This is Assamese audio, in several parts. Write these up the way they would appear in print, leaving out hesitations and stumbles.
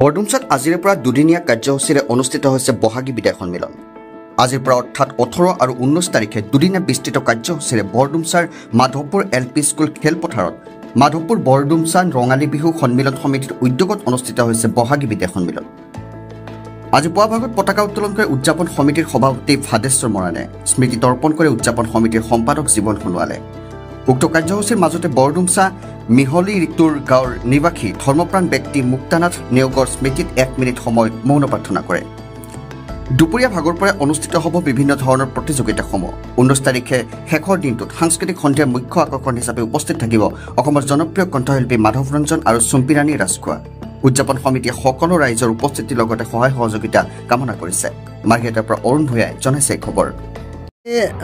বৰডুমচাত আজিৰে পৰা দুদিনীয়া কাৰ্যসূচীৰে অনুষ্ঠিত হৈছে বহাগী বিদায় সন্মিলন। আজিৰ পৰা অৰ্থাৎ 18 আৰু 19 তাৰিখে দুদিনীয়া বিস্তৃত কাৰ্যসূচীৰে বৰডুমচাৰ মাধৱপুৰ LP স্কুল খেলপথাৰত মাধৱপুৰ বৰডুমচা ৰঙালী বিহু সন্মিলন সমিতিৰ উদ্যোগত অনুষ্ঠিত হৈছে বহাগী বিদায় সন্মিলন। আজি পুৱা ভাগত পতাকা উত্তোলন কৰি উদযাপন সমিতিৰ সভাপতি ভাদেশ্বৰ মৰাণে স্মৃতি তৰ্পণ কৰি উদযাপন সমিতিৰ সম্পাদক জীৱন সোণোৱালে। উক্ত কাৰ্যসূচীৰ মাজতে বৰডুমচা মিহলি ঋতুৰ গাঁৱৰ নিবাসী ধৰ্মপ্ৰাণ ব্যক্তি মুক্তানাথ নেওগৰ স্মৃতিত 1 মিনিট সময় মৌন প্ৰাৰ্থনা কৰে। দুপৰীয়া ভাগৰ পৰা অনুষ্ঠিত হ'ব বিভিন্ন ধৰণৰ প্ৰতিযোগিতাসমূহ। 19 তাৰিখে শেষৰ দিনটোত সাংস্কৃতিক সন্ধিয়াৰ মুখ্য আকৰ্ষণ হিচাপে উপস্থিত থাকিব অসমৰ জনপ্ৰিয় কণ্ঠশিল্পী মাধৱ ৰঞ্জন আৰু চুম্পিৰাণী ৰাজখোৱা। উদযাপন সমিতিয়ে সকলো ৰাইজৰ উপস্থিতিৰ লগতে সহায় সহযোগিতা কামনা কৰিছে। মাৰ্ঘেৰিটাৰ পৰা অৰুণ ভূঞাই জনাইছে খবৰ।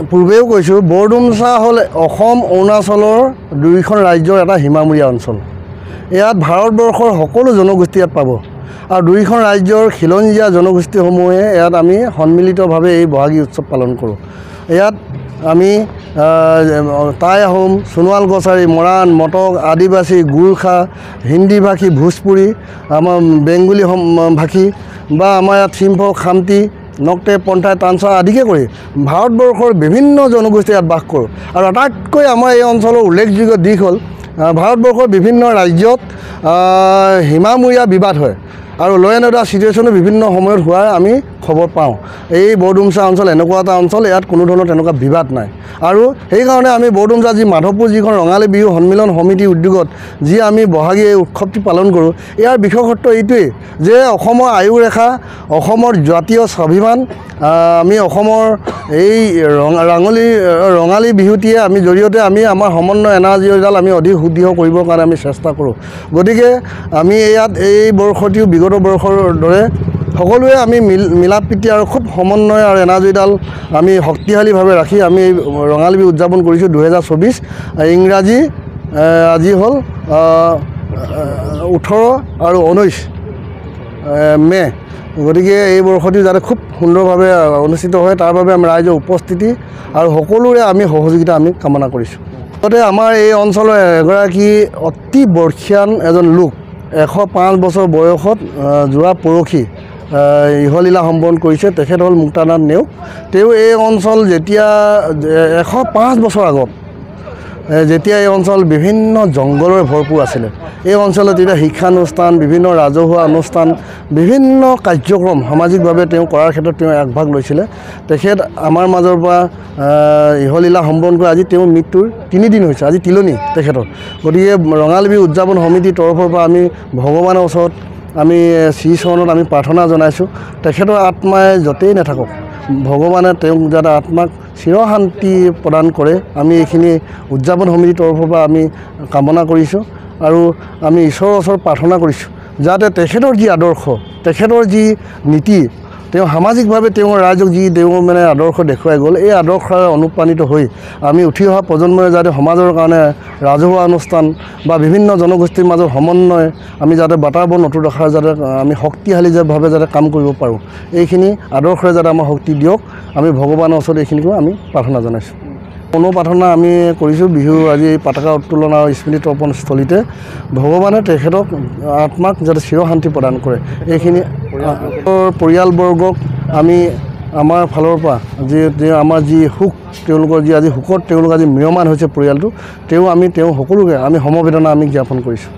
পূৰ্বেও কৈছোঁ, বৰডুমচা হ'ল অসম অৰুণাচলৰ দুয়োখন ৰাজ্যৰ এটা সীমামূৰীয়া অঞ্চল। ইয়াত ভাৰতবৰ্ষৰ সকলো জনগোষ্ঠী ইয়াত পাব আৰু দুয়োখন ৰাজ্যৰ খিলঞ্জীয়া জনগোষ্ঠীসমূহে ইয়াত আমি সন্মিলিতভাৱে এই বহাগী উৎসৱ পালন কৰোঁ। ইয়াত আমি টাই আহোম, সোণোৱাল কছাৰী, মৰাণ, মটক, আদিবাসী, গোৰ্খা, হিন্দী ভাষী, ভোজপুৰী, আমাৰ বেংগলী ভাষী বা আমাৰ ইয়াত চিম্ফ, খামতি, নক্তে, পন্থাই, তানচা আদিকে কৰি ভাৰতবৰ্ষৰ বিভিন্ন জনগোষ্ঠী ইয়াত বাস কৰোঁ। আৰু আটাইতকৈ আমাৰ এই অঞ্চলৰ উল্লেখযোগ্য দিশ হ'ল ভাৰতবৰ্ষৰ বিভিন্ন ৰাজ্যত সীমামূৰীয়া বিবাদ হয় আৰু ল' এণ্ড অৰ্ডাৰ চিটুৱেশ্যনো বিভিন্ন সময়ত হোৱাৰ আমি খবৰ পাওঁ। এই বৰডুমচা অঞ্চল এনেকুৱা এটা অঞ্চল, ইয়াত কোনো ধৰণৰ তেনেকুৱা বিবাদ নাই। আৰু সেইকাৰণে আমি বৰডুমচা যি মাধৱপুৰ যিখন ৰঙালী বিহু সন্মিলন সমিতিৰ উদ্যোগত যি আমি বহাগী এই উৎসৱটি পালন কৰোঁ, ইয়াৰ বিশেষত্ব এইটোৱেই যে অসমৰ আয়ুৰেখা, অসমৰ জাতীয় স্বাভিমান, আমি অসমৰ এই ৰঙালী বিহুটিয়ে আমি জৰিয়তে আমি আমাৰ সমন্বয় এনাৰ্জিডাল আমি অধিক সুদৃঢ় কৰিবৰ কাৰণে আমি চেষ্টা কৰোঁ। গতিকে আমি ইয়াত এই বৰ্ষটিও বিগত বৰ্ষৰ দৰে সকলোৱে আমি মিলা প্ৰীতি আৰু খুব সমন্বয় আৰু এনাৰ্জিডাল আমি শক্তিশালীভাৱে ৰাখি আমি এই ৰঙালী বিহু উদযাপন কৰিছোঁ। 2024 ইংৰাজী আজি হ'ল 18 আৰু 19 মে'। গতিকে এই বৰ্ষটি যাতে খুব সুন্দৰভাৱে অনুষ্ঠিত হয় তাৰ বাবে আমি ৰাইজৰ উপস্থিতি আৰু সকলোৰে আমি সহযোগিতা আমি কামনা কৰিছোঁ। লগতে আমাৰ এই অঞ্চলৰ এগৰাকী অতি বৰ্ষীয়ান এজন লোক, 105 বছৰ বয়সত যোৱা পৰহি ইহলীলা সম্পন্ন কৰিছে। তেখেত হ'ল মুক্তানাথ নেওগ। তেওঁ এই অঞ্চল যেতিয়া 105 বছৰ আগত যেতিয়া এই অঞ্চল বিভিন্ন জংঘলৰে ভৰপূৰ আছিলে, এই অঞ্চলত তেতিয়া শিক্ষানুষ্ঠান, বিভিন্ন ৰাজহুৱা অনুষ্ঠান, বিভিন্ন কাৰ্যক্ৰম সামাজিকভাৱে তেওঁ কৰাৰ ক্ষেত্ৰত তেওঁ আগভাগ লৈছিলে। তেখেত আমাৰ মাজৰ পৰা ইহলীলা সম্পন্ন কৰি আজি তেওঁৰ মৃত্যুৰ 3 দিন হৈছে, আজি তিলনি তেখেতৰ। গতিকে ৰঙালী বিহু উদযাপন সমিতিৰ তৰফৰ পৰা আমি ভগৱানৰ ওচৰত আমি শ্ৰীচৰণত আমি প্ৰাৰ্থনা জনাইছোঁ, তেখেতৰ আত্মাই য'তেই নাথাকক ভগৱানে তেওঁক যাতে আত্মাক চিৰশান্তি প্ৰদান কৰে, আমি এইখিনি উদযাপন সমিতিৰ তৰফৰ পৰা আমি কামনা কৰিছোঁ। আৰু আমি ঈশ্বৰৰ ওচৰত প্ৰাৰ্থনা কৰিছোঁ যাতে তেখেতৰ যি আদৰ্শ, তেখেতৰ যি নীতি, তেওঁ সামাজিকভাৱে তেওঁৰ ৰাইজক যি তেওঁ মানে আদৰ্শ দেখুৱাই গ'ল, এই আদৰ্শৰে অনুপ্ৰাণিত হৈ আমি উঠি অহা প্ৰজন্মই যাতে সমাজৰ কাৰণে ৰাজহুৱা অনুষ্ঠান বা বিভিন্ন জনগোষ্ঠীৰ মাজত সমন্বয় আমি যাতে বাতাবৰণ অটুট ৰখাৰ যাতে আমি শক্তিশালীভাৱে যাতে কাম কৰিব পাৰোঁ, এইখিনি আদৰ্শৰে যাতে আমাৰ শক্তি দিয়ক, আমি ভগৱানৰ ওচৰত এইখিনিকো আমি প্ৰাৰ্থনা জনাইছোঁ। প্ৰাৰ্থনা আমি কৰিছোঁ বিহু আজি পতাকা উত্তোলন আৰু স্মৃতি তৰ্পণ স্থলীতে ভগৱানে তেখেতক আত্মাক যাতে চিৰশান্তি প্ৰদান কৰে। এইখিনি পৰিয়ালবৰ্গক আমি আমাৰ ফালৰ পৰা যি আমাৰ যি সুখ, তেওঁলোকৰ যি আজি সুখত তেওঁলোক আজি ম্ৰিয়মান হৈছে পৰিয়ালটো, তেওঁ সকলোকে আমি সমবেদনা আমি জ্ঞাপন কৰিছোঁ।